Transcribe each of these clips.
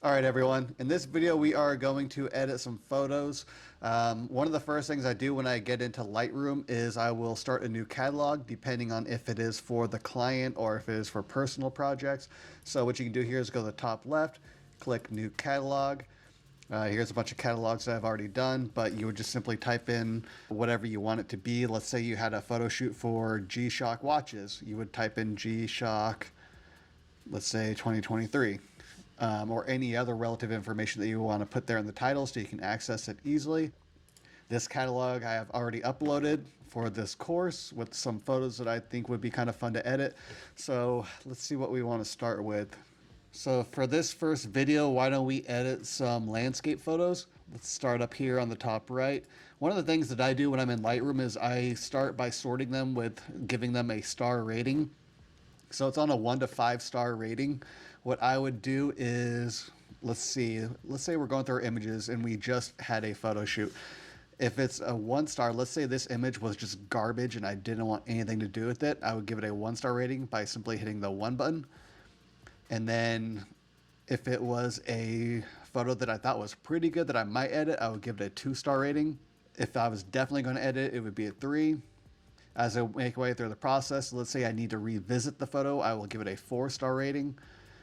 All right, everyone. In this video, we are going to edit some photos. One of the first things I do when I get into Lightroom is I will start a new catalog, depending on if it is for the client or if it is for personal projects. So what you can do here is go to the top left, click New Catalog. Here's a bunch of catalogs that I've already done, but you would just simply type in whatever you want it to be. Let's say you had a photo shoot for G-Shock watches. You would type in G-Shock, let's say 2023. Or any other relative information that you want to put there in the title so you can access it easily. This catalog I have already uploaded for this course with some photos that I think would be kind of fun to edit. So let's see what we want to start with. So for this first video, why don't we edit some landscape photos? Let's start up here on the top right. One of the things that I do when I'm in Lightroom is I start by sorting them with giving them a star rating. So it's on a 1 to 5 star rating. What I would do is, let's say we're going through our images and we just had a photo shoot. If it's a 1 star, let's say this image was just garbage and I didn't want anything to do with it, I would give it a 1 star rating by simply hitting the 1 button. And then if it was a photo that I thought was pretty good that I might edit, I would give it a 2 star rating. If I was definitely going to edit, it would be a 3. As I make my way through the process, let's say I need to revisit the photo, I will give it a 4 star rating,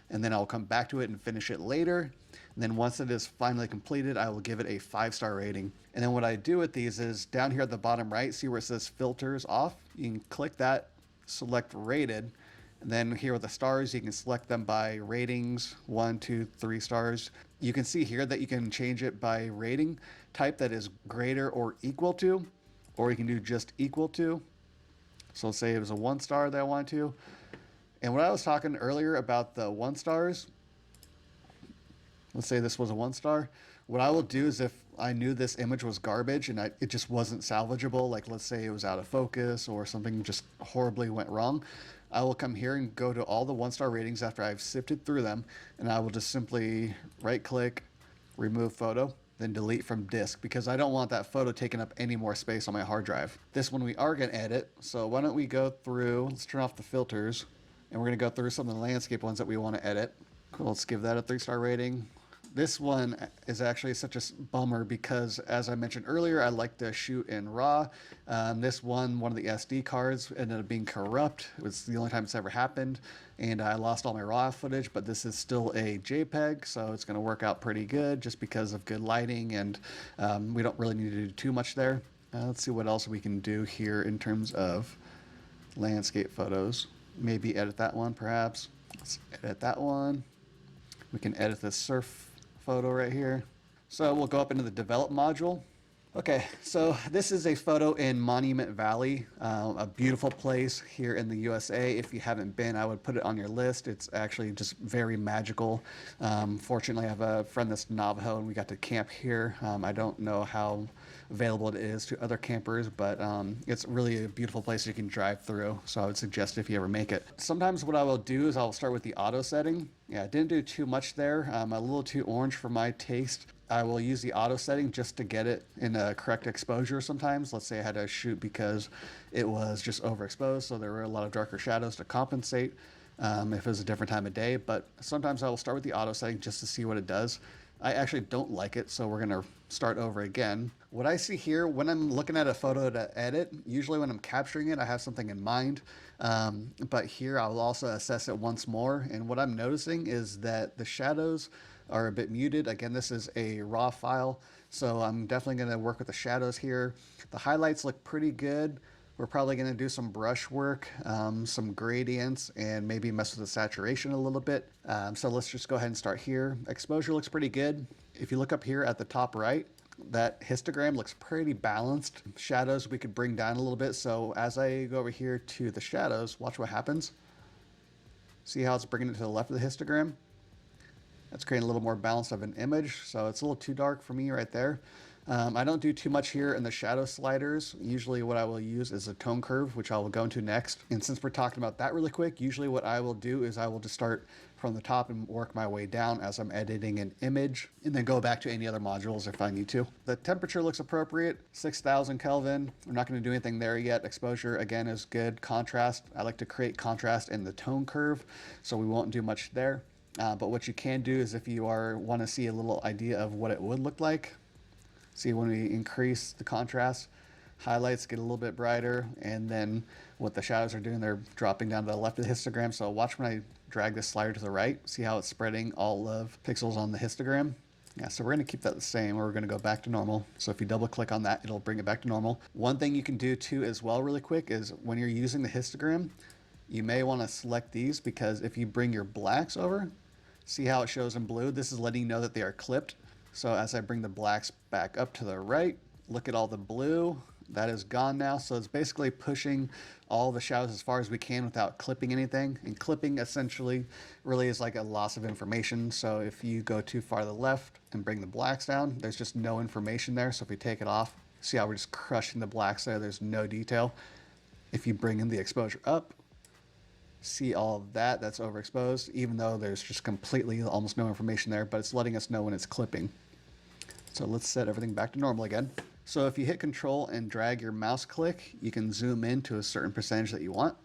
and then I'll come back to it and finish it later. And then once it is finally completed, I will give it a 5 star rating. And then what I do with these is down here at the bottom right, see where it says filters off? You can click that, select rated, and then here with the stars, you can select them by ratings, 1, 2, 3 stars. You can see here that you can change it by rating type that is greater or equal to, or you can do just equal to. So let's say it was a 1 star that I wanted to. And when I was talking earlier about the 1 stars, let's say this was a 1 star. What I will do is if I knew this image was garbage and it just wasn't salvageable, like let's say it was out of focus or something just horribly went wrong, I will come here and go to all the 1 star ratings after I've sifted through them, and I will just simply right click, remove photo, then delete from disk, because I don't want that photo taking up any more space on my hard drive. This one we are going to edit, so why don't we go through, let's turn off the filters, and we're going to go through some of the landscape ones that we want to edit. Cool, let's give that a 3 star rating. This one is actually such a bummer because, as I mentioned earlier, I like to shoot in RAW. This one of the SD cards ended up being corrupt. It was the only time it's ever happened, and I lost all my RAW footage, but this is still a JPEG, so it's going to work out pretty good just because of good lighting, and we don't really need to do too much there. Let's see what else we can do here in terms of landscape photos. Maybe edit that one, perhaps. Let's edit that one. We can edit the surf photo right here. So we'll go up into the develop module. Okay, so this is a photo in Monument Valley, a beautiful place here in the USA. If you haven't been, I would put it on your list. It's actually just very magical. Fortunately, I have a friend that's Navajo and we got to camp here. I don't know how available it is to other campers, but it's really a beautiful place you can drive through. So I would suggest if you ever make it. Sometimes what I will do is I'll start with the auto setting. Yeah, I didn't do too much there. A little too orange for my taste. I will use the auto setting just to get it in a correct exposure sometimes. Let's say I had to shoot because it was just overexposed, so there were a lot of darker shadows to compensate if it was a different time of day. But sometimes I will start with the auto setting just to see what it does. I actually don't like it, so we're going to start over again. What I see here, when I'm looking at a photo to edit, usually when I'm capturing it, I have something in mind. But here I'll also assess it once more. And what I'm noticing is that the shadows are a bit muted. Again, this is a raw file, so I'm definitely going to work with the shadows here. The highlights look pretty good. We're probably going to do some brush work, some gradients, and maybe mess with the saturation a little bit. So let's just go ahead and start here. Exposure looks pretty good. If you look up here at the top right, that histogram looks pretty balanced. Shadows we could bring down a little bit. So as I go over here to the shadows, watch what happens. See how it's bringing it to the left of the histogram? That's creating a little more balance of an image, so it's a little too dark for me right there. I don't do too much here in the shadow sliders. Usually what I will use is a tone curve, which I will go into next. And since we're talking about that really quick, usually what I will do is I will just start from the top and work my way down as I'm editing an image, and then go back to any other modules if I need to. The temperature looks appropriate, 6,000 Kelvin. I'm not going to do anything there yet. Exposure, again, is good. Contrast, I like to create contrast in the tone curve, so we won't do much there. But what you can do is if you want to see a little idea of what it would look like, see when we increase the contrast, highlights get a little bit brighter, and then what the shadows are doing, they're dropping down to the left of the histogram. So watch when I drag this slider to the right, see how it's spreading all of pixels on the histogram. Yeah, so we're going to keep that the same, or we're going to go back to normal. So if you double click on that, it'll bring it back to normal. One thing you can do too as well really quick is when you're using the histogram, you may want to select these, because if you bring your blacks over, see how it shows in blue? This is letting you know that they are clipped. So as I bring the blacks back up to the right, look at all the blue. That is gone now. So it's basically pushing all the shadows as far as we can without clipping anything. And clipping essentially really is like a loss of information. So if you go too far to the left and bring the blacks down, there's just no information there. So if we take it off, see how we're just crushing the blacks there? There's no detail. If you bring in the exposure up, see all of that, that's overexposed, even though there's just completely almost no information there, but it's letting us know when it's clipping. So let's set everything back to normal again. So if you hit Control and drag your mouse click, you can zoom in to a certain percentage that you want.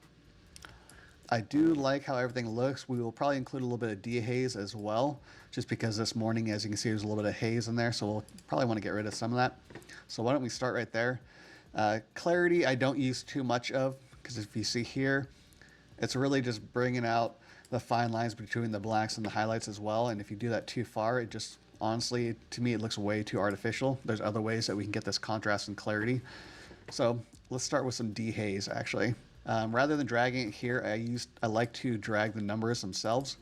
I do like how everything looks. We will probably include a little bit of dehaze as well, just because this morning, as you can see, there's a little bit of haze in there, so we'll probably want to get rid of some of that. So why don't we start right there. Clarity I don't use too much of, because if you see here, it's really just bringing out the fine lines between the blacks and the highlights as well. And if you do that too far, it just, honestly, to me, it looks way too artificial. There's other ways that we can get this contrast and clarity. So let's start with some dehaze, actually. Rather than dragging it here, I like to drag the numbers themselves.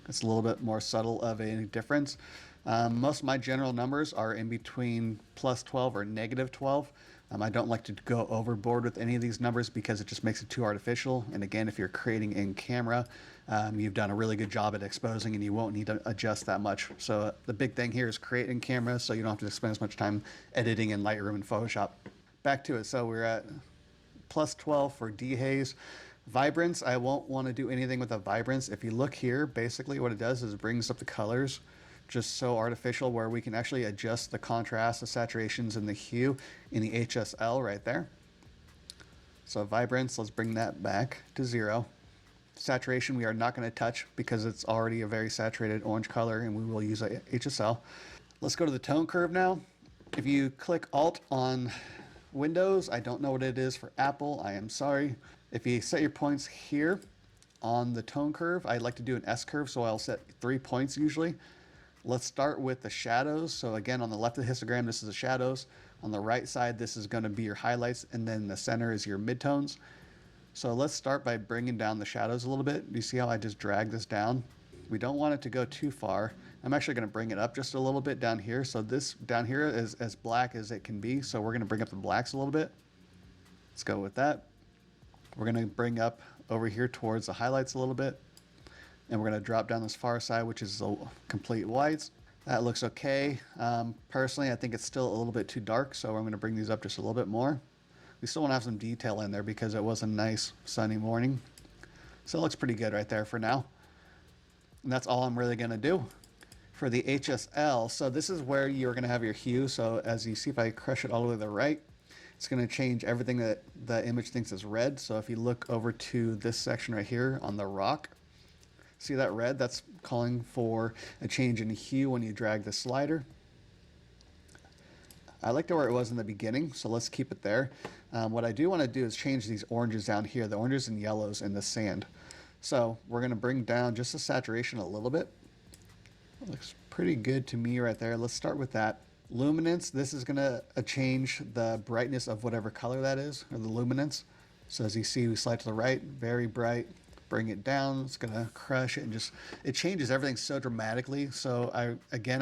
It's a little bit more subtle of a difference. Most of my general numbers are in between +12 or -12. I don't like to go overboard with any of these numbers because it just makes it too artificial. And again, if you're creating in camera, you've done a really good job at exposing and you won't need to adjust that much. So the big thing here is create in camera so you don't have to spend as much time editing in Lightroom and Photoshop. Back to it. So we're at +12 for dehaze. Vibrance, I won't want to do anything with the vibrance. If you look here, basically what it does is it brings up the colors just so artificial, where we can actually adjust the contrast, the saturations, and the hue in the HSL right there. So vibrance, let's bring that back to 0. Saturation we are not going to touch because it's already a very saturated orange color, and we will use a HSL. Let's go to the tone curve now. If you click Alt on Windows, I don't know what it is for Apple, I am sorry. If you set your points here on the tone curve, I like to do an S curve, so I'll set 3 points usually. Let's start with the shadows. So again, on the left of the histogram, this is the shadows. On the right side, this is going to be your highlights, and then the center is your midtones. So let's start by bringing down the shadows a little bit. Do you see how I just drag this down? We don't want it to go too far. I'm actually going to bring it up just a little bit down here. So this down here is as black as it can be. So we're going to bring up the blacks a little bit. Let's go with that. We're going to bring up over here towards the highlights a little bit. And we're going to drop down this far side, which is the complete whites. That looks okay. Personally, I think it's still a little bit too dark, so I'm going to bring these up just a little bit more. We still want to have some detail in there because it was a nice sunny morning. So it looks pretty good right there for now. And that's all I'm really going to do. For the HSL, so this is where you're going to have your hue. So as you see, if I crush it all the way to the right, it's going to change everything that the image thinks is red. So if you look over to this section right here on the rock, see that red? That's calling for a change in hue when you drag the slider. I liked it where it was in the beginning, so let's keep it there. What I do want to do is change these oranges down here, the oranges and yellows in the sand. So we're going to bring down just the saturation a little bit. Looks pretty good to me right there. Let's start with that. Luminance, this is going to change the brightness of whatever color that is, or the luminance. So as you see, we slide to the right, very bright. Bring it down, it's gonna crush it, and just, it changes everything so dramatically. So I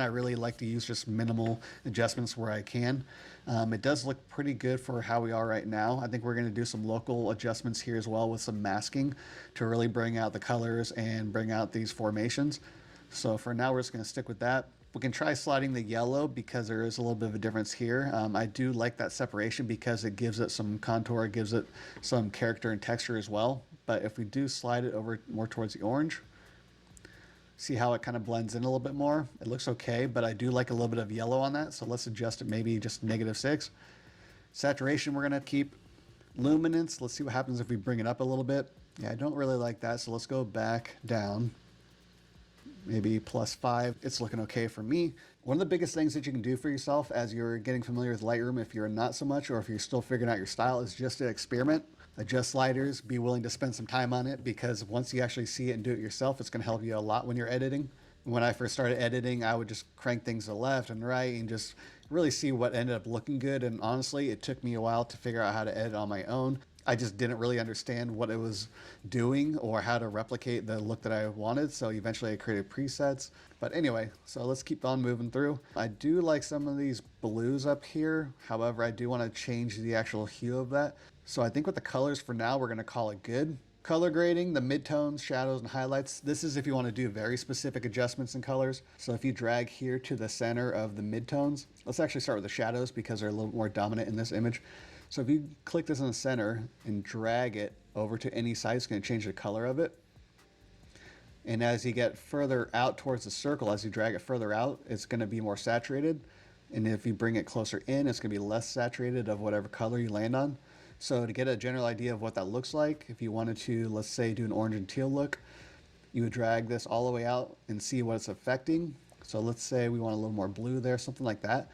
really like to use just minimal adjustments where I can. It does look pretty good for how we are right now. I think we're gonna do some local adjustments here as well with some masking to really bring out the colors and bring out these formations. So for now, we're just gonna stick with that. We can try sliding the yellow because there is a little bit of a difference here. I do like that separation because it gives it some contour, it gives it some character and texture as well. But if we do slide it over more towards the orange, see how it kind of blends in a little bit more. It looks okay, but I do like a little bit of yellow on that. So let's adjust it maybe just -6. Saturation, we're gonna keep. Luminance, let's see what happens if we bring it up a little bit. Yeah, I don't really like that, so let's go back down. Maybe +5. It's looking okay for me. One of the biggest things that you can do for yourself as you're getting familiar with Lightroom, if you're not so much, or if you're still figuring out your style, is just to experiment, adjust sliders, be willing to spend some time on it, because once you actually see it and do it yourself, it's going to help you a lot when you're editing. When I first started editing, I would just crank things to left and right and just really see what ended up looking good. And honestly, it took me a while to figure out how to edit on my own. I just didn't really understand what it was doing or how to replicate the look that I wanted. So eventually I created presets. But anyway, so let's keep on moving through. I do like some of these blues up here. However, I do want to change the actual hue of that. So I think with the colors for now, we're going to call it good. Color grading, the midtones, shadows, and highlights. This is if you want to do very specific adjustments in colors. So if you drag here to the center of the midtones, let's actually start with the shadows because they're a little more dominant in this image. So if you click this in the center and drag it over to any side, it's going to change the color of it. And as you get further out towards the circle, as you drag it further out, it's going to be more saturated. And if you bring it closer in, it's going to be less saturated of whatever color you land on. So to get a general idea of what that looks like, if you wanted to, let's say, do an orange and teal look, you would drag this all the way out and see what it's affecting. So let's say we want a little more blue there, something like that.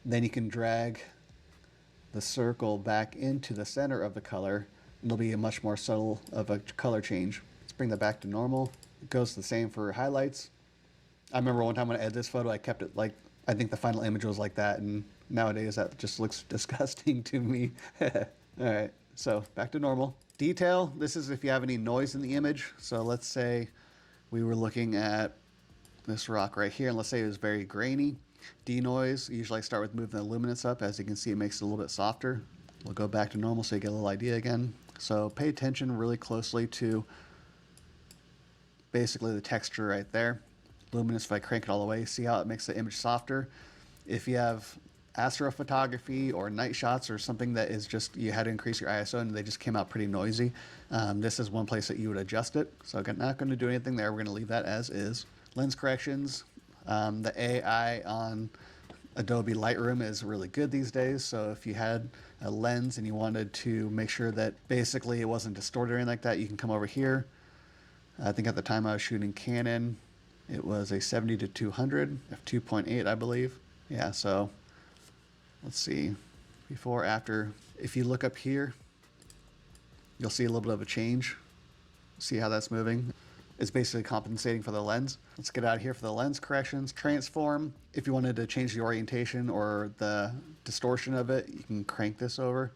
Then you can drag the circle back into the center of the color, and it'll be a much more subtle of a color change. Let's bring that back to normal. It goes the same for highlights. I remember one time when I edited this photo, I kept it like, I think the final image was like that, and nowadays that just looks disgusting to me. All right, so back to normal. Detail, this is if you have any noise in the image. So let's say we were looking at this rock right here, and let's say it was very grainy. Denoise, usually I start with moving the luminance up. As you can see, it makes it a little bit softer. We'll go back to normal so you get a little idea again. So pay attention really closely to basically the texture right there. Luminance, if I crank it all the way, see how it makes the image softer. If you have astrophotography or night shots or something that is just, you had to increase your ISO and they just came out pretty noisy, this is one place that you would adjust it. So I'm not going to do anything there. We're going to leave that as is. Lens corrections, the AI on Adobe Lightroom is really good these days. So if you had a lens and you wanted to make sure that basically it wasn't distorted or anything like that, you can come over here. I think at the time I was shooting Canon, it was a 70-200 f2.8, I believe. Yeah, so let's see, before, after. If you look up here, you'll see a little bit of a change. See how that's moving? It's basically compensating for the lens. Let's get out of here for the lens corrections. Transform, if you wanted to change the orientation or the distortion of it, you can crank this over.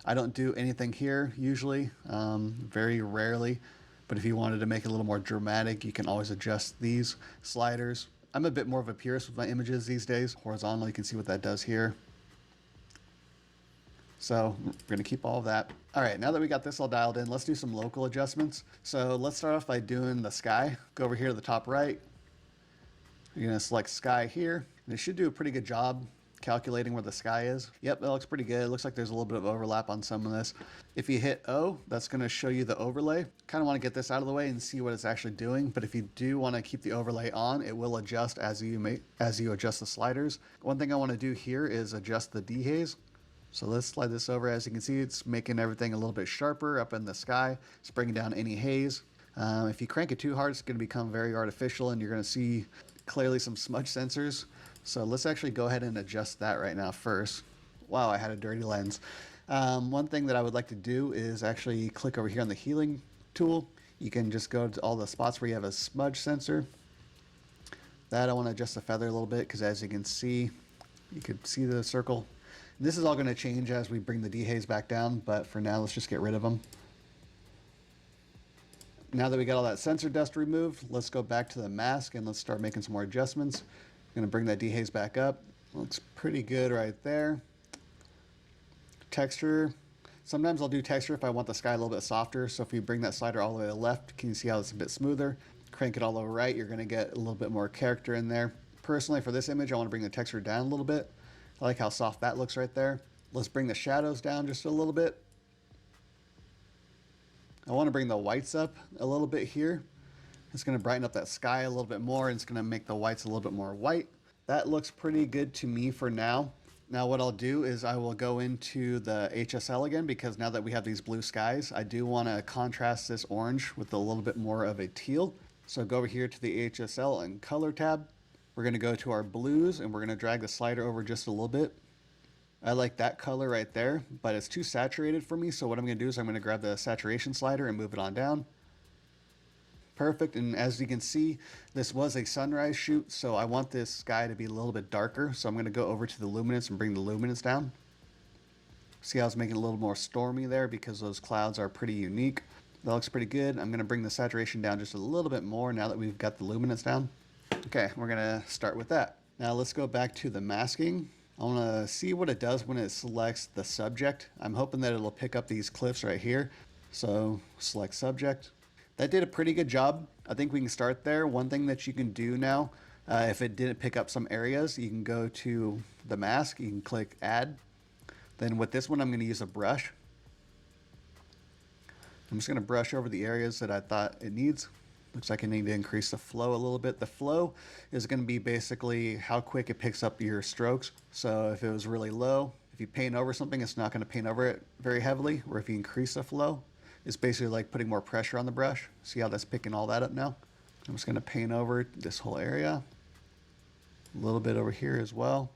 I don't do anything here usually, very rarely. But if you wanted to make it a little more dramatic, you can always adjust these sliders. I'm a bit more of a purist with my images these days. Horizontal, you can see what that does here. So we're going to keep all of that. All right, now that we got this all dialed in, let's do some local adjustments. So let's start off by doing the sky. Go over here to the top right. You're going to select sky here. And it should do a pretty good job calculating where the sky is. Yep, that looks pretty good. It looks like there's a little bit of overlap on some of this. If you hit O, that's going to show you the overlay. Kind of want to get this out of the way and see what it's actually doing. But if you do want to keep the overlay on, it will adjust as you adjust the sliders. One thing I want to do here is adjust the dehaze. So let's slide this over. As you can see, it's making everything a little bit sharper up in the sky. It's bringing down any haze. If you crank it too hard, it's going to become very artificial and you're going to see clearly some smudge sensors. So let's actually go ahead and adjust that right now first. Wow, I had a dirty lens. One thing that I would like to do is actually click over here on the healing tool. You can just go to all the spots where you have a smudge sensor. That I want to adjust the feather a little bit because as you can see, you could see the circle. This is all going to change as we bring the dehaze back down, but for now, let's just get rid of them. Now that we got all that sensor dust removed, let's go back to the mask and let's start making some more adjustments. I'm going to bring that dehaze back up. Looks pretty good right there. Texture. Sometimes I'll do texture if I want the sky a little bit softer. So if you bring that slider all the way to the left, can you see how it's a bit smoother? Crank it all over right, you're going to get a little bit more character in there. Personally, for this image, I want to bring the texture down a little bit. I like how soft that looks right there. Let's bring the shadows down just a little bit. I want to bring the whites up a little bit here. It's going to brighten up that sky a little bit more and it's going to make the whites a little bit more white. That looks pretty good to me for now. Now what I'll do is I will go into the HSL again, because now that we have these blue skies, I do want to contrast this orange with a little bit more of a teal. So go over here to the HSL and color tab. We're going to go to our blues and we're going to drag the slider over just a little bit. I like that color right there, but it's too saturated for me. So what I'm going to do is I'm going to grab the saturation slider and move it on down. Perfect. And as you can see, this was a sunrise shoot, so I want this sky to be a little bit darker. So I'm going to go over to the luminance and bring the luminance down. See how it's making it a little more stormy there because those clouds are pretty unique. That looks pretty good. I'm going to bring the saturation down just a little bit more now that we've got the luminance down. Okay, we're going to start with that. Now let's go back to the masking. I want to see what it does when it selects the subject. I'm hoping that it'll pick up these cliffs right here. So select subject. That did a pretty good job. I think we can start there. One thing that you can do now, if it didn't pick up some areas, you can go to the mask, you can click add. Then with this one, I'm going to use a brush. I'm just going to brush over the areas that I thought it needs. Looks like I need to increase the flow a little bit. The flow is going to be basically how quick it picks up your strokes. So if it was really low, if you paint over something, it's not going to paint over it very heavily. Or if you increase the flow, it's basically like putting more pressure on the brush. See how that's picking all that up now? I'm just going to paint over this whole area. A little bit over here as well.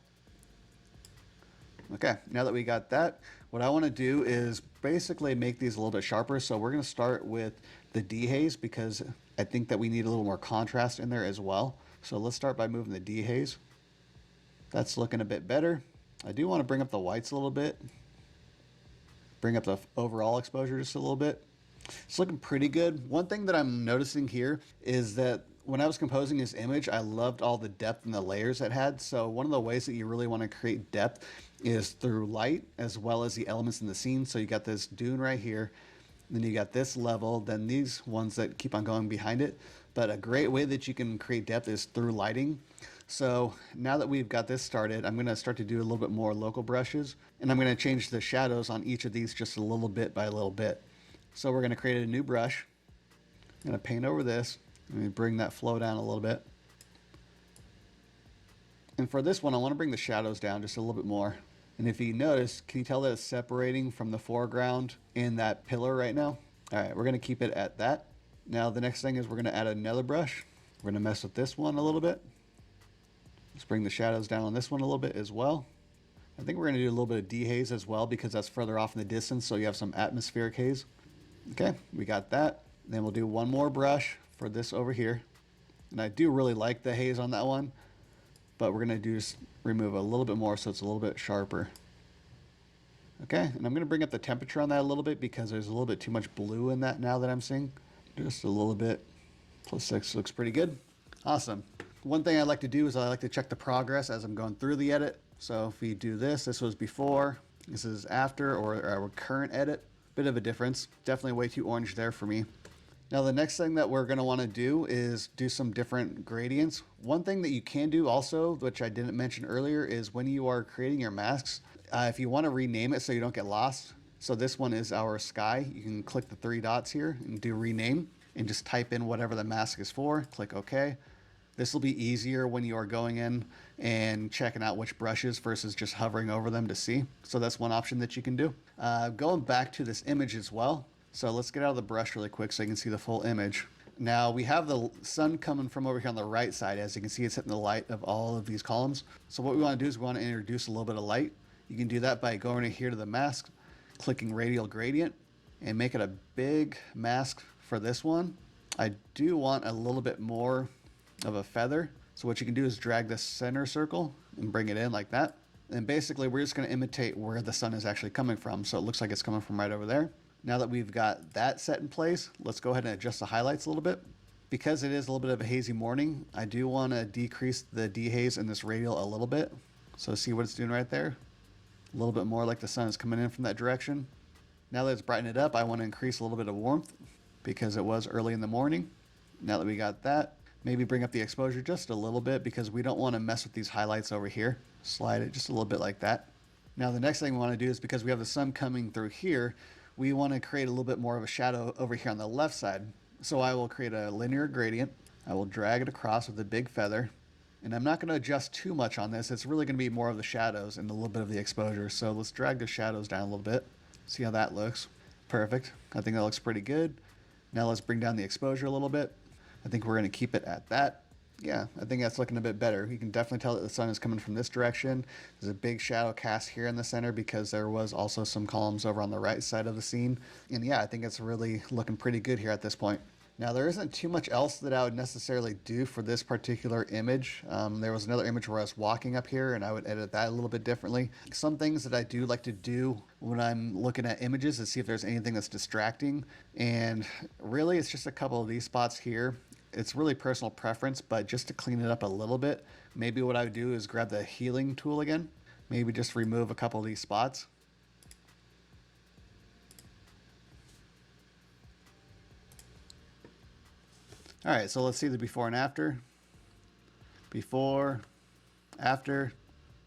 Okay, now that we got that, what I want to do is basically make these a little bit sharper. So we're going to start with the dehaze because I think that we need a little more contrast in there as well. So let's start by moving the dehaze. That's looking a bit better. I do want to bring up the whites a little bit. Bring up the overall exposure just a little bit. It's looking pretty good. One thing that I'm noticing here is that when I was composing this image, I loved all the depth and the layers it had. So one of the ways that you really want to create depth is through light as well as the elements in the scene. So you got this dune right here, then you got this level, then these ones that keep on going behind it. But a great way that you can create depth is through lighting. So now that we've got this started, I'm going to start to do a little bit more local brushes, and I'm going to change the shadows on each of these just a little bit by a little bit. So we're going to create a new brush. I'm going to paint over this. Let me bring that flow down a little bit. And for this one, I want to bring the shadows down just a little bit more. And if you notice, can you tell that it's separating from the foreground and that pillar right now? All right, we're going to keep it at that. Now the next thing is we're going to add another brush. We're going to mess with this one a little bit. Let's bring the shadows down on this one a little bit as well. I think we're going to do a little bit of dehaze as well because that's further off in the distance, so you have some atmospheric haze. Okay, we got that. Then we'll do one more brush for this over here. And I do really like the haze on that one, but we're going to just remove a little bit more so it's a little bit sharper. Okay, and I'm going to bring up the temperature on that a little bit because there's a little bit too much blue in that now that I'm seeing. Just a little bit. +6 looks pretty good. Awesome. One thing I like to do is I like to check the progress as I'm going through the edit. So if we do this, this was before, this is after, or our current edit. Bit of a difference. Definitely way too orange there for me. Now the next thing that we're going to want to do is do some different gradients. One thing that you can do also, which I didn't mention earlier, is when you are creating your masks, if you want to rename it so you don't get lost. So this one is our sky. You can click the 3 dots here and do rename and just type in whatever the mask is for. Click OK. This will be easier when you are going in and checking out which brushes versus just hovering over them to see. So that's one option that you can do. Going back to this image as well. So let's get out of the brush really quick so you can see the full image. Now we have the sun coming from over here on the right side. As you can see, it's hitting the light of all of these columns. So what we want to do is we want to introduce a little bit of light. You can do that by going in here to the mask, clicking radial gradient, and make it a big mask for this one. I do want a little bit more of a feather. So what you can do is drag this center circle and bring it in like that. And basically we're just going to imitate where the sun is actually coming from. So it looks like it's coming from right over there. Now that we've got that set in place, let's go ahead and adjust the highlights a little bit. Because it is a little bit of a hazy morning, I do want to decrease the dehaze in this radial a little bit. So see what it's doing right there? A little bit more like the sun is coming in from that direction. Now that it's brightened it up, I want to increase a little bit of warmth because it was early in the morning. Now that we got that, maybe bring up the exposure just a little bit because we don't want to mess with these highlights over here. Slide it just a little bit like that. Now the next thing we want to do is because we have the sun coming through here, we want to create a little bit more of a shadow over here on the left side. So I will create a linear gradient. I will drag it across with a big feather. And I'm not going to adjust too much on this. It's really going to be more of the shadows and a little bit of the exposure. So let's drag the shadows down a little bit. See how that looks. Perfect. I think that looks pretty good. Now let's bring down the exposure a little bit. I think we're going to keep it at that. Yeah, I think that's looking a bit better. You can definitely tell that the sun is coming from this direction. There's a big shadow cast here in the center because there was also some columns over on the right side of the scene. And yeah, I think it's really looking pretty good here at this point. Now, there isn't too much else that I would necessarily do for this particular image. There was another image where I was walking up here and I would edit that a little bit differently. Some things that I do like to do when I'm looking at images is see if there's anything that's distracting. And really, it's just a couple of these spots here. It's really personal preference, but just to clean it up a little bit, maybe what I would do is grab the healing tool again. Maybe just remove a couple of these spots. All right, so let's see the before and after. Before, after.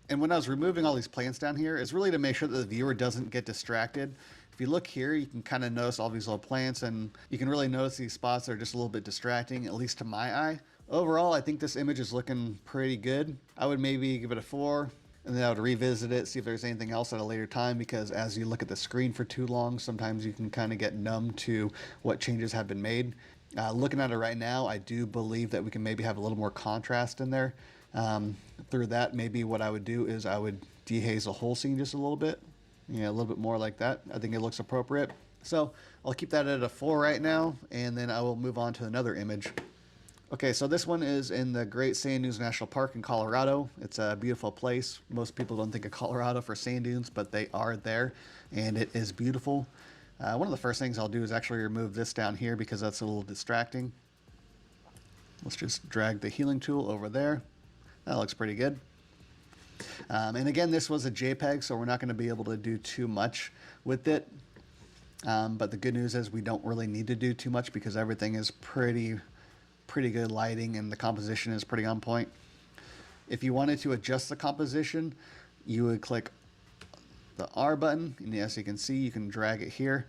And when I was removing all these plants down here, it's really to make sure that the viewer doesn't get distracted. If you look here, you can kind of notice all these little plants, and you can really notice these spots that are just a little bit distracting, at least to my eye. Overall, I think this image is looking pretty good. I would maybe give it a 4, and then I would revisit it, see if there's anything else at a later time, because as you look at the screen for too long, sometimes you can kind of get numb to what changes have been made. Looking at it right now, I do believe that we can maybe have a little more contrast in there. Through that, maybe what I would do is I would dehaze the whole scene just a little bit. Yeah, a little bit more like that. I think it looks appropriate. So I'll keep that at a 4 right now, and then I will move on to another image. Okay, so this one is in the Great Sand Dunes National Park in Colorado. It's a beautiful place. Most people don't think of Colorado for sand dunes, but they are there, and it is beautiful. One of the first things I'll do is actually remove this down here because that's a little distracting. Let's just drag the healing tool over there. That looks pretty good. And again, this was a JPEG, so we're not going to be able to do too much with it. But the good news is we don't really need to do too much because everything is pretty good lighting and the composition is pretty on point. If you wanted to adjust the composition, you would click the R button, and as you can see, you can drag it here.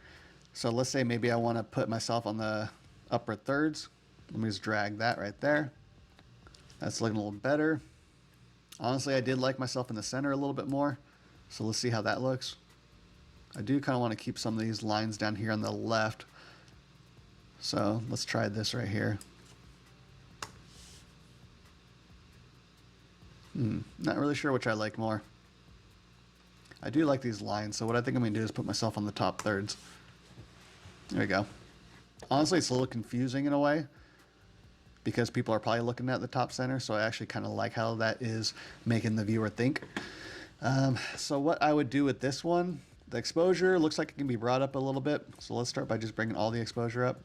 So let's say maybe I want to put myself on the upper thirds. Let me just drag that right there. That's looking a little better. Honestly, I did like myself in the center a little bit more. So let's see how that looks. I do kind of want to keep some of these lines down here on the left. So let's try this right here. Not really sure which I like more. I do like these lines, so what I think I'm going to do is put myself on the top thirds. There we go. Honestly, it's a little confusing in a way because people are probably looking at the top center, so I actually kind of like how that is making the viewer think. So what I would do with this one, the exposure looks like it can be brought up a little bit, so let's start by just bringing all the exposure up.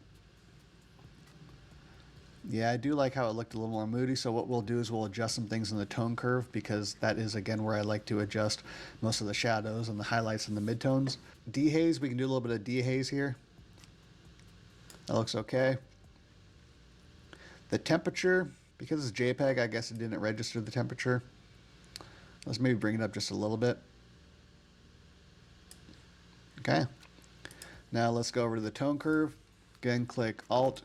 Yeah, I do like how it looked a little more moody, so what we'll do is we'll adjust some things in the tone curve because that is, again, where I like to adjust most of the shadows and the highlights and the midtones. Dehaze, we can do a little bit of dehaze here. That looks okay. The temperature, because it's JPEG, I guess it didn't register the temperature. Let's maybe bring it up just a little bit. Okay. Now let's go over to the tone curve. Again, click Alt.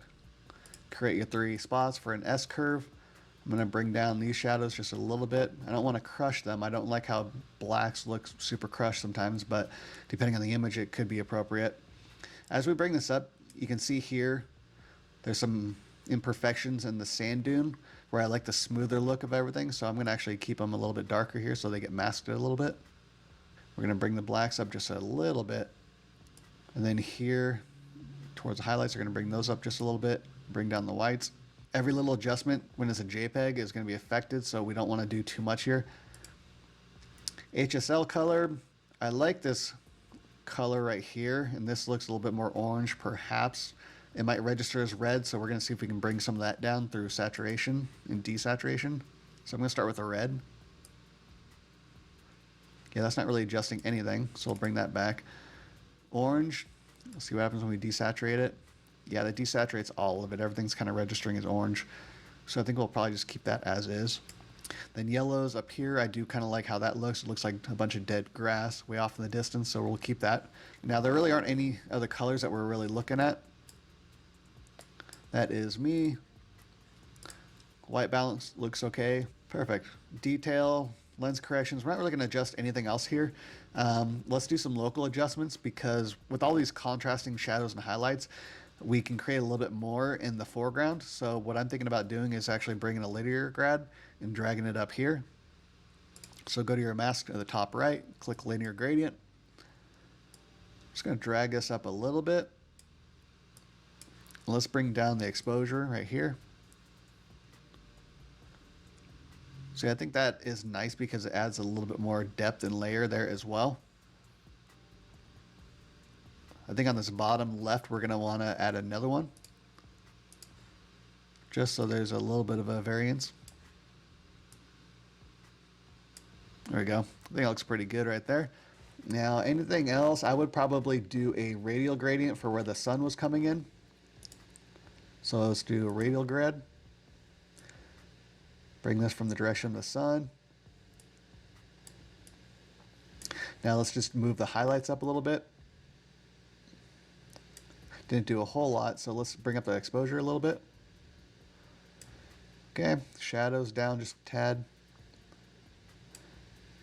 Create your 3 spots for an S curve. I'm going to bring down these shadows just a little bit. I don't want to crush them. I don't like how blacks look super crushed sometimes, but depending on the image, it could be appropriate. As we bring this up, you can see here, there's some imperfections in the sand dune where I like the smoother look of everything. So I'm going to actually keep them a little bit darker here so they get masked a little bit. We're going to bring the blacks up just a little bit. And then here towards the highlights, we're going to bring those up just a little bit. Bring down the whites. Every little adjustment when it's a JPEG is going to be affected, so we don't want to do too much here. HSL color, I like this color right here, and this looks a little bit more orange perhaps. It might register as red, so we're going to see if we can bring some of that down through saturation and desaturation. So I'm going to start with the red. Yeah, that's not really adjusting anything, so we'll bring that back. Orange, let's see what happens when we desaturate it. Yeah, that desaturates all of it. Everything's kind of registering as orange. So I think we'll probably just keep that as is. Then yellows up here, I do kind of like how that looks. It looks like a bunch of dead grass way off in the distance, so we'll keep that. Now, there really aren't any other colors that we're really looking at. That is me. White balance looks okay. Perfect. Detail, lens corrections. We're not really going to adjust anything else here. Let's do some local adjustments because with all these contrasting shadows and highlights, we can create a little bit more in the foreground. So what I'm thinking about doing is actually bringing a linear grad and dragging it up here. So go to your mask at the top right, click linear gradient. Just going to drag this up a little bit. Let's bring down the exposure right here. So I think that is nice because it adds a little bit more depth and layer there as well. I think on this bottom left, we're going to want to add another one, just so there's a little bit of a variance. There we go. I think it looks pretty good right there. Now, anything else, I would probably do a radial gradient for where the sun was coming in. So let's do a radial grad. Bring this from the direction of the sun. Now let's just move the highlights up a little bit. Didn't do a whole lot, so let's bring up the exposure a little bit. Okay, shadows down just a tad.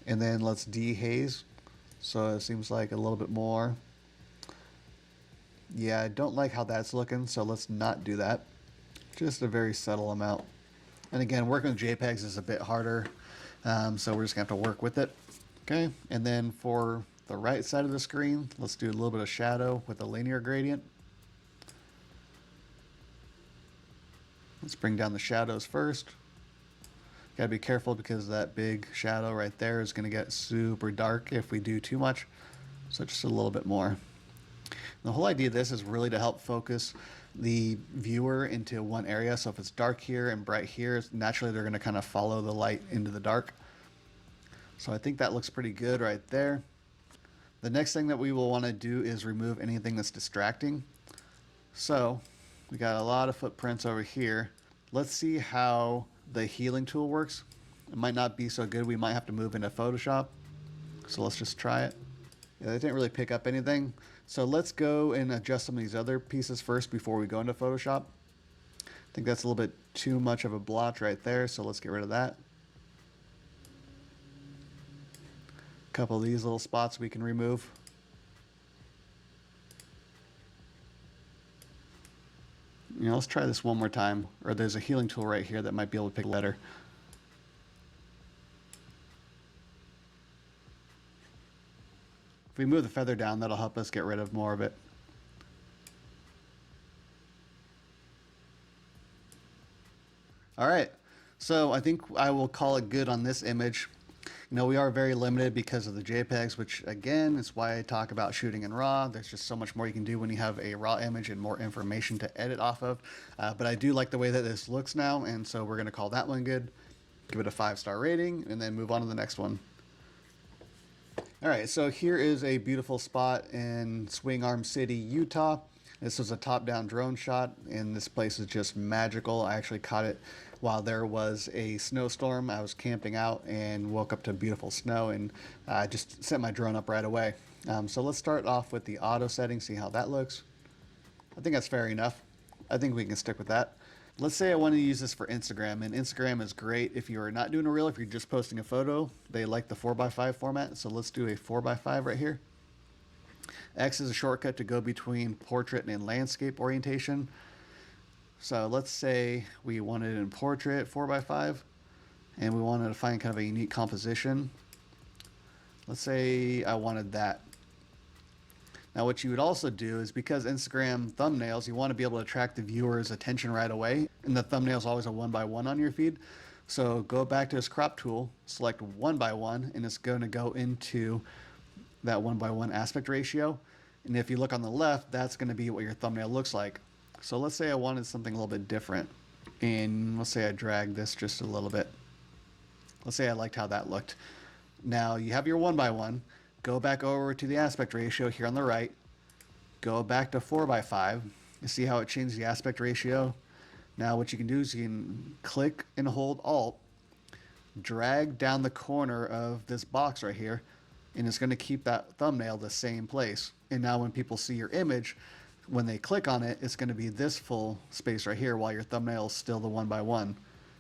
And then let's dehaze. So it seems like a little bit more. Yeah, I don't like how that's looking, so let's not do that. Just a very subtle amount. And again, working with JPEGs is a bit harder, so we're just gonna have to work with it. Okay, and then for the right side of the screen, let's do a little bit of shadow with a linear gradient. Let's bring down the shadows first. Gotta be careful because that big shadow right there is gonna get super dark if we do too much. So just a little bit more. The whole idea of this is really to help focus the viewer into one area. So if it's dark here and bright here, naturally they're gonna kind of follow the light into the dark. So I think that looks pretty good right there. The next thing that we will wanna do is remove anything that's distracting. So we got a lot of footprints over here. Let's see how the healing tool works. It might not be so good. We might have to move into Photoshop. So let's just try it. Yeah, they didn't really pick up anything. So let's go and adjust some of these other pieces first before we go into Photoshop. I think that's a little bit too much of a blotch right there, so let's get rid of that. A couple of these little spots we can remove. Let's try this one more time. Or there's a healing tool right here that might be able to pick better. If we move the feather down, that'll help us get rid of more of it. All right, so I think I will call it good on this image. We are very limited because of the JPEGs, which again is why I talk about shooting in RAW. There's just so much more you can do when you have a RAW image and more information to edit off of. But I do like the way that this looks now, and so we're gonna call that one good. Give it a 5-star rating, and then move on to the next one. All right, so here is a beautiful spot in Swing Arm City, Utah. This was a top-down drone shot, and this place is just magical. I actually caught it while there was a snowstorm. I was camping out and woke up to beautiful snow, and I just set my drone up right away. So let's start off with the auto setting, see how that looks. I think that's fair enough. I think we can stick with that. Let's say I want to use this for Instagram, and Instagram is great if you are not doing a reel, if you're just posting a photo. They like the 4x5 format, so let's do a 4x5 right here. X is a shortcut to go between portrait and landscape orientation. So let's say we wanted in portrait 4x5, and we wanted to find kind of a unique composition. Let's say I wanted that. Now what you would also do is, because Instagram thumbnails, you want to be able to attract the viewer's attention right away, and the thumbnail is always a 1x1 on your feed. So go back to this crop tool, select 1x1, and it's going to go into that 1x1 aspect ratio. And if you look on the left, that's going to be what your thumbnail looks like. So let's say I wanted something a little bit different, and let's say I drag this just a little bit. Let's say I liked how that looked. Now you have your 1x1. Go back over to the aspect ratio here on the right. Go back to 4x5. You see how it changed the aspect ratio? Now what you can do is you can click and hold Alt, drag down the corner of this box right here, and it's going to keep that thumbnail the same place. And now when people see your image, when they click on it, it's going to be this full space right here while your thumbnail is still the 1x1.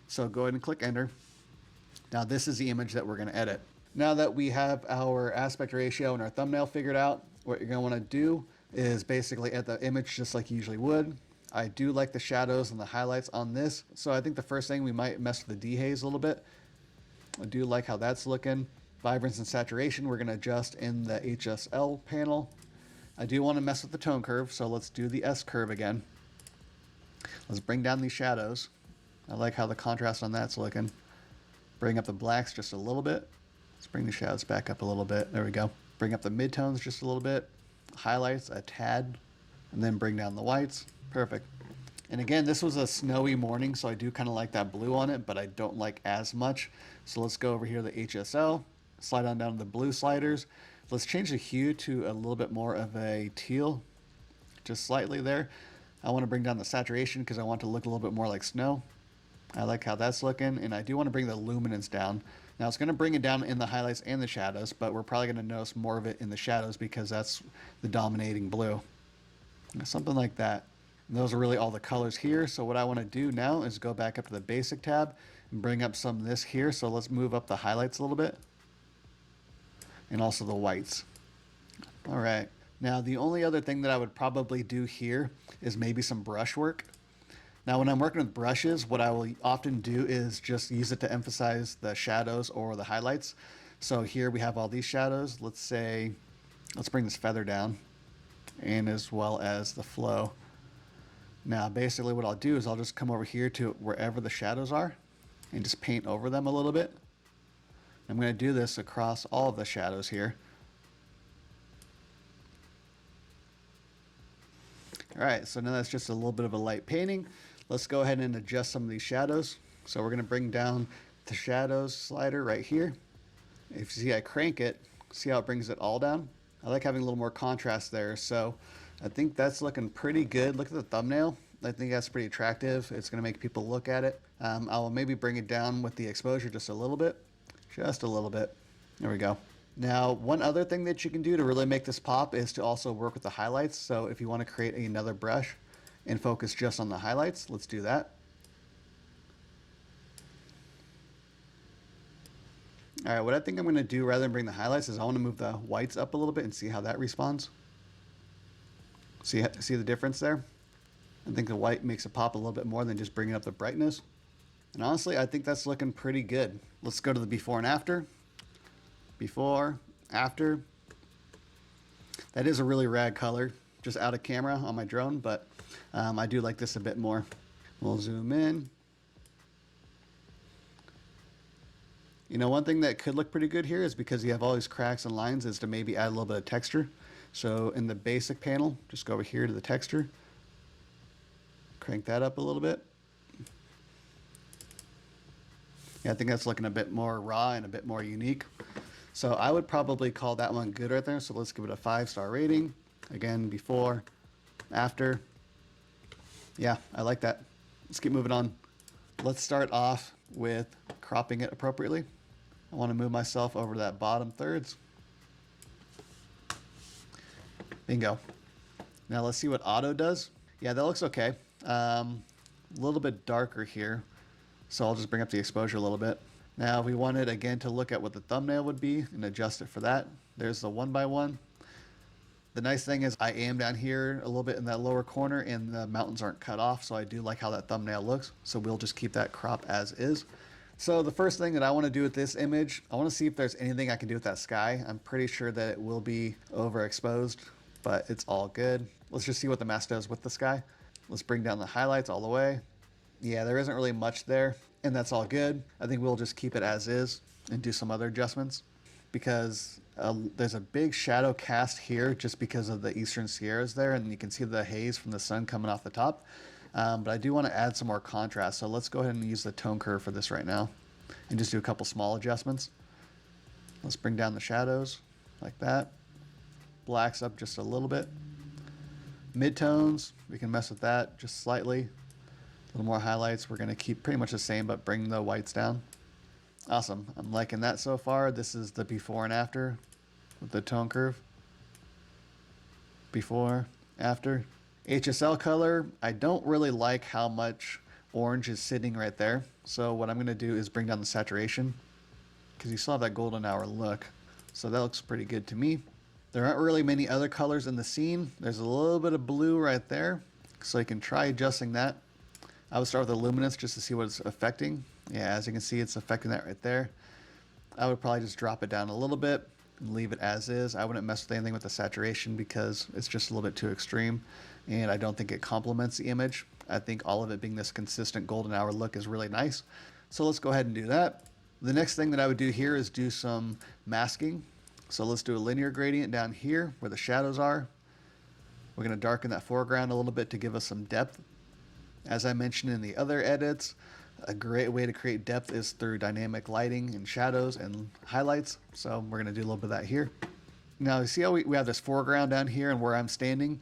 So go ahead and click enter. Now this is the image that we're going to edit. Now that we have our aspect ratio and our thumbnail figured out, what you're going to want to do is basically edit the image just like you usually would. I do like the shadows and the highlights on this, so I think the first thing we might mess with the dehaze a little bit. I do like how that's looking. Vibrance and saturation we're going to adjust in the HSL panel. I do want to mess with the tone curve, so let's do the S curve again. Let's bring down these shadows. I like how the contrast on that's looking. Bring up the blacks just a little bit. Let's bring the shadows back up a little bit. There we go. Bring up the midtones just a little bit. Highlights a tad. And then bring down the whites. Perfect. And again, this was a snowy morning, so I do kind of like that blue on it, but I don't like as much. So let's go over here to the HSL. Slide on down to the blue sliders. Let's change the hue to a little bit more of a teal. Just slightly there. I want to bring down the saturation because I want it to look a little bit more like snow. I like how that's looking, and I do want to bring the luminance down. Now it's going to bring it down in the highlights and the shadows, but we're probably going to notice more of it in the shadows because that's the dominating blue. Something like that. And those are really all the colors here. So what I want to do now is go back up to the basic tab and bring up some of this here. So let's move up the highlights a little bit and also the whites. All right. Now the only other thing that I would probably do here is maybe some brush work. Now when I'm working with brushes, what I will often do is just use it to emphasize the shadows or the highlights. So here we have all these shadows. Let's bring this feather down, and as well as the flow. Now basically what I'll do is I'll just come over here to wherever the shadows are and just paint over them a little bit. I'm going to do this across all of the shadows here. Alright, so now that's just a little bit of a light painting. Let's go ahead and adjust some of these shadows. So we're going to bring down the shadows slider right here. If you see I crank it, see how it brings it all down? I like having a little more contrast there, so I think that's looking pretty good. Look at the thumbnail. I think that's pretty attractive. It's going to make people look at it. I will maybe bring it down with the exposure just a little bit. Just a little bit. There we go. Now, one other thing that you can do to really make this pop is to also work with the highlights. So if you want to create another brush and focus just on the highlights, let's do that. All right, what I think I'm going to do rather than bring the highlights is I want to move the whites up a little bit and see how that responds. See the difference there? I think the white makes it pop a little bit more than just bringing up the brightness. And honestly, I think that's looking pretty good. Let's go to the before and after. Before, after. That is a really rad color, just out of camera on my drone, but I do like this a bit more. We'll zoom in. You know, one thing that could look pretty good here is because you have all these cracks and lines is to maybe add a little bit of texture. So in the basic panel, just go over here to the texture. Crank that up a little bit. Yeah, I think that's looking a bit more raw and a bit more unique. So I would probably call that one good right there. So let's give it a 5-star rating. Again, before, after. Yeah, I like that. Let's keep moving on. Let's start off with cropping it appropriately. I want to move myself over to that bottom thirds. Bingo. Now let's see what auto does. Yeah, that looks okay. A little bit darker here. So I'll just bring up the exposure a little bit. Now if we wanted again to look at what the thumbnail would be and adjust it for that. There's the 1x1. The nice thing is I am down here a little bit in that lower corner and the mountains aren't cut off, so I do like how that thumbnail looks. So we'll just keep that crop as is. So the first thing that I want to do with this image, I want to see if there's anything I can do with that sky. I'm pretty sure that it will be overexposed, but it's all good. Let's just see what the mask does with the sky. Let's bring down the highlights all the way. Yeah, there isn't really much there, and that's all good. I think we'll just keep it as is and do some other adjustments because there's a big shadow cast here just because of the Eastern Sierras there, and you can see the haze from the sun coming off the top. But I do want to add some more contrast, so let's go ahead and use the tone curve for this right now and just do a couple small adjustments. Let's bring down the shadows like that. Blacks up just a little bit. Midtones, we can mess with that just slightly. A little more highlights. We're going to keep pretty much the same, but bring the whites down. Awesome. I'm liking that so far. This is the before and after with the tone curve. Before, after. HSL color, I don't really like how much orange is sitting right there. So what I'm going to do is bring down the saturation because you still have that golden hour look. So that looks pretty good to me. There aren't really many other colors in the scene. There's a little bit of blue right there, so you can try adjusting that. I would start with the luminance just to see what it's affecting. Yeah, as you can see, it's affecting that right there. I would probably just drop it down a little bit and leave it as is. I wouldn't mess with anything with the saturation because it's just a little bit too extreme, and I don't think it complements the image. I think all of it being this consistent golden hour look is really nice. So let's go ahead and do that. The next thing that I would do here is do some masking. So let's do a linear gradient down here where the shadows are. We're going to darken that foreground a little bit to give us some depth. As I mentioned in the other edits, a great way to create depth is through dynamic lighting and shadows and highlights. So we're going to do a little bit of that here. Now you see how we have this foreground down here and where I'm standing.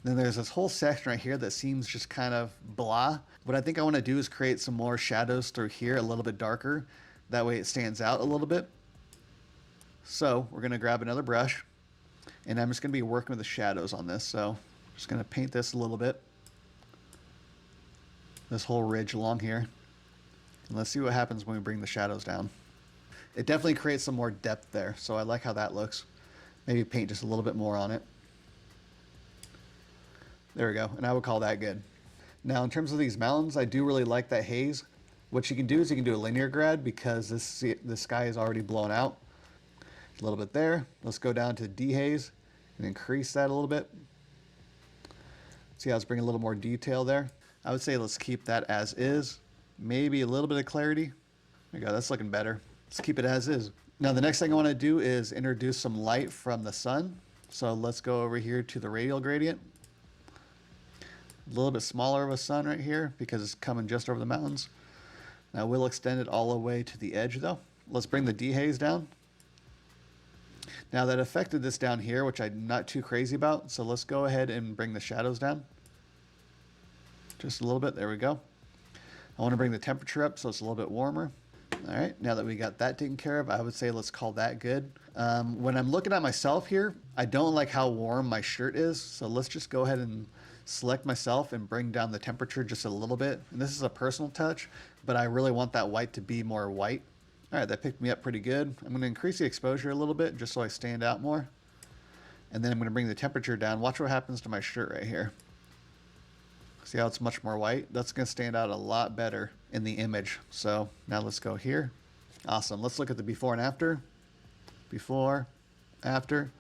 Then there's this whole section right here that seems just kind of blah. What I think I want to do is create some more shadows through here, a little bit darker. That way it stands out a little bit. So we're going to grab another brush, and I'm just going to be working with the shadows on this. So I'm just going to paint this a little bit, this whole ridge along here. And let's see what happens when we bring the shadows down. It definitely creates some more depth there, so I like how that looks. Maybe paint just a little bit more on it. There we go, and I would call that good. Now in terms of these mountains, I do really like that haze. What you can do is you can do a linear grad because the sky is already blown out. A little bit there. Let's go down to dehaze and increase that a little bit. See how it's bringing a little more detail there. I would say let's keep that as is. Maybe a little bit of clarity. There you go, that's looking better. Let's keep it as is. Now the next thing I want to do is introduce some light from the sun. So let's go over here to the radial gradient. A little bit smaller of a sun right here because it's coming just over the mountains. Now we'll extend it all the way to the edge though. Let's bring the dehaze down. Now that affected this down here, which I'm not too crazy about. So let's go ahead and bring the shadows down. Just a little bit, there we go. I want to bring the temperature up so it's a little bit warmer. All right, now that we got that taken care of, I would say let's call that good. When I'm looking at myself here, I don't like how warm my shirt is. So let's just go ahead and select myself and bring down the temperature just a little bit. And this is a personal touch, but I really want that white to be more white. All right, that picked me up pretty good. I'm going to increase the exposure a little bit just so I stand out more. And then I'm going to bring the temperature down. Watch what happens to my shirt right here. See how it's much more white? That's going to stand out a lot better in the image. So now let's go here. Awesome. Let's look at the before and after. Before, after.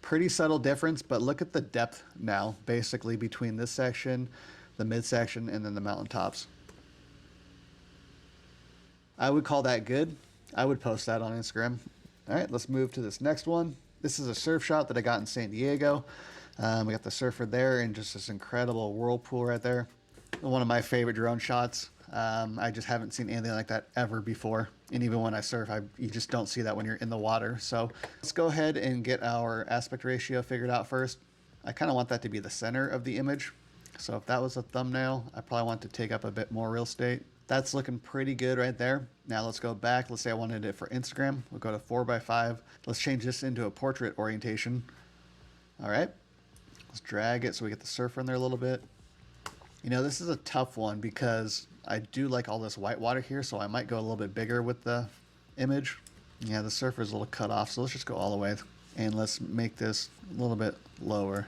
Pretty subtle difference, but look at the depth now, basically between this section, the midsection, and then the mountaintops. I would call that good. I would post that on Instagram. All right, let's move to this next one. This is a surf shot that I got in San Diego. We got the surfer there and just this incredible whirlpool right there. One of my favorite drone shots. I just haven't seen anything like that ever before. And even when I surf, you just don't see that when you're in the water. So let's go ahead and get our aspect ratio figured out first. I kind of want that to be the center of the image. So if that was a thumbnail, I probably want to take up a bit more real estate. That's looking pretty good right there. Now let's go back. Let's say I wanted it for Instagram. We'll go to 4x5. Let's change this into a portrait orientation. All right. Let's drag it so we get the surfer in there a little bit. You know, this is a tough one because I do like all this white water here, so I might go a little bit bigger with the image. Yeah, the surfer is a little cut off, so let's just go all the way. And let's make this a little bit lower.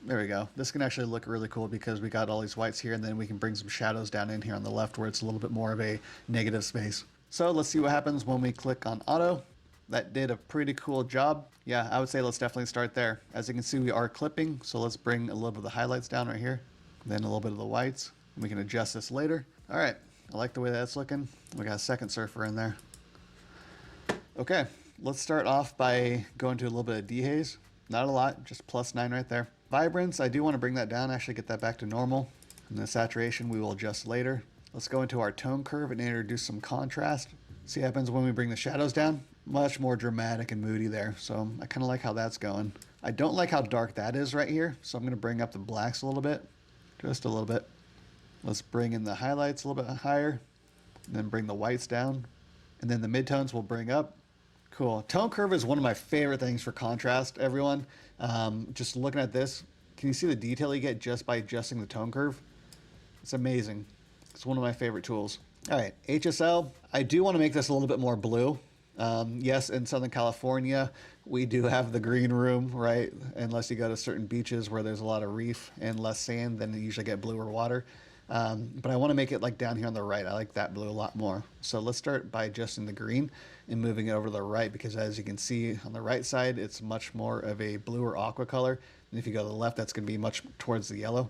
There we go. This can actually look really cool because we got all these whites here, and then we can bring some shadows down in here on the left where it's a little bit more of a negative space. So let's see what happens when we click on auto. That did a pretty cool job. Yeah, I would say let's definitely start there. As you can see, we are clipping, so let's bring a little bit of the highlights down right here, then a little bit of the whites. We can adjust this later. All right, I like the way that's looking. We got a second surfer in there. Okay, let's start off by going to a little bit of dehaze. Not a lot, just +9 right there. Vibrance, I do want to bring that down, actually get that back to normal. And the saturation we will adjust later. Let's go into our tone curve and introduce some contrast. See what happens when we bring the shadows down. Much more dramatic and moody there, so I kind of like how that's going. I don't like how dark that is right here, so I'm going to bring up the blacks a little bit, just a little bit. Let's bring in the highlights a little bit higher, and then bring the whites down, and then the midtones we'll bring up. Cool. Tone curve is one of my favorite things for contrast, everyone. Just looking at this, can you see the detail you get just by adjusting the tone curve? It's amazing. It's one of my favorite tools. All right, HSL. I do want to make this a little bit more blue. Yes, in Southern California, we do have the green room, right? Unless you go to certain beaches where there's a lot of reef and less sand, then you usually get bluer water. But I want to make it like down here on the right. I like that blue a lot more. So let's start by adjusting the green and moving it over to the right, because as you can see on the right side, it's much more of a blue or aqua color. And if you go to the left, that's going to be much towards the yellow.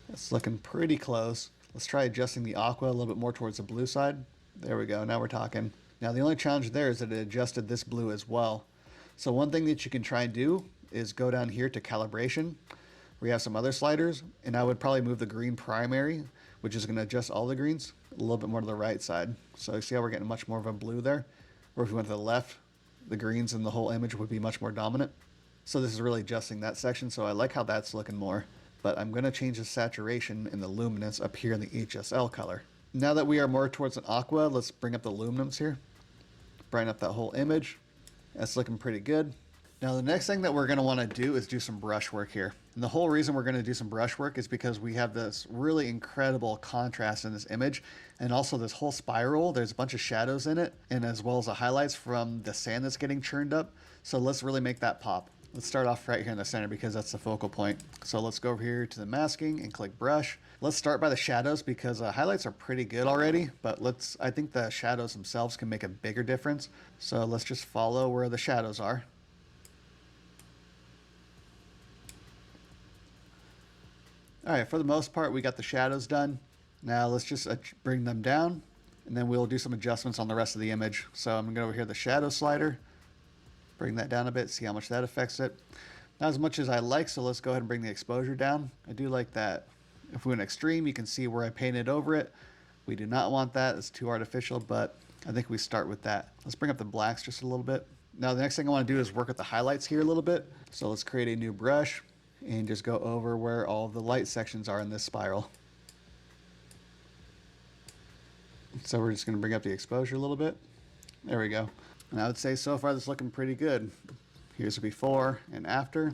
It's looking pretty close. Let's try adjusting the aqua a little bit more towards the blue side. There we go. Now we're talking. Now the only challenge there is that it adjusted this blue as well. So one thing that you can try and do is go down here to calibration. We have some other sliders, and I would probably move the green primary, which is going to adjust all the greens a little bit more to the right side. So you see how we're getting much more of a blue there? Or if we went to the left, the greens in the whole image would be much more dominant. So this is really adjusting that section. So I like how that's looking more. But I'm going to change the saturation and the luminance up here in the HSL color. Now that we are more towards an aqua, let's bring up the luminance here. Brighten up that whole image. That's looking pretty good. Now the next thing that we're going to want to do is do some brush work here. And the whole reason we're going to do some brush work is because we have this really incredible contrast in this image, and also this whole spiral, there's a bunch of shadows in it, and as well as the highlights from the sand that's getting churned up. So let's really make that pop. Let's start off right here in the center because that's the focal point. So let's go over here to the masking and click brush. Let's start by the shadows because highlights are pretty good already, but I think the shadows themselves can make a bigger difference. So let's just follow where the shadows are. All right, for the most part, we got the shadows done. Now let's just bring them down, and then we'll do some adjustments on the rest of the image. So I'm gonna go over here to the shadow slider, bring that down a bit, see how much that affects it. Not as much as I like, so let's go ahead and bring the exposure down. I do like that. If we went extreme, you can see where I painted over it. We do not want that, it's too artificial, but I think we start with that. Let's bring up the blacks just a little bit. Now the next thing I wanna do is work with the highlights here a little bit. So let's create a new brush and just go over where all the light sections are in this spiral. So we're just gonna bring up the exposure a little bit. There we go. And I would say so far this is looking pretty good. Here's a before and after.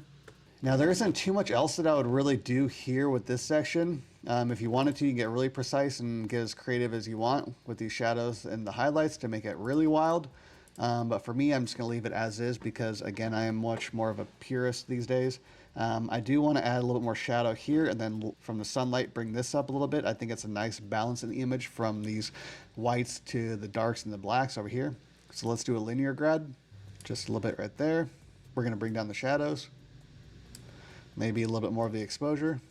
Now there isn't too much else that I would really do here with this section. If you wanted to, you can get really precise and get as creative as you want with these shadows and the highlights to make it really wild. But for me, I'm just gonna leave it as is because again, I am much more of a purist these days. I do want to add a little bit more shadow here, and then from the sunlight bring this up a little bit. I think it's a nice balance in the image from these whites to the darks and the blacks over here. So let's do a linear grad, just a little bit right there. We're going to bring down the shadows, maybe a little bit more of the exposure.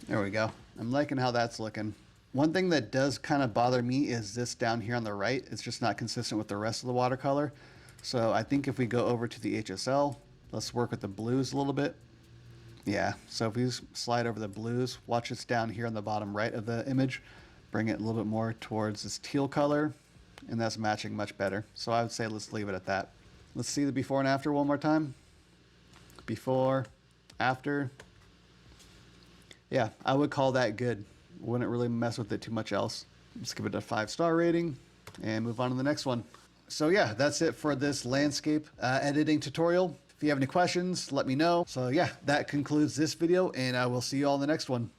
There we go. I'm liking how that's looking. One thing that does kind of bother me is this down here on the right. It's just not consistent with the rest of the watercolor. So I think if we go over to the HSL, let's work with the blues a little bit. Yeah, so if we slide over the blues, watch this down here on the bottom right of the image, bring it a little bit more towards this teal color, and that's matching much better. So I would say let's leave it at that. Let's see the before and after one more time. Before, after. Yeah, I would call that good. Wouldn't really mess with it too much else. Let's give it a 5-star rating and move on to the next one. So yeah, that's it for this landscape editing tutorial. If you have any questions, let me know. So yeah, that concludes this video, and I will see you all in the next one.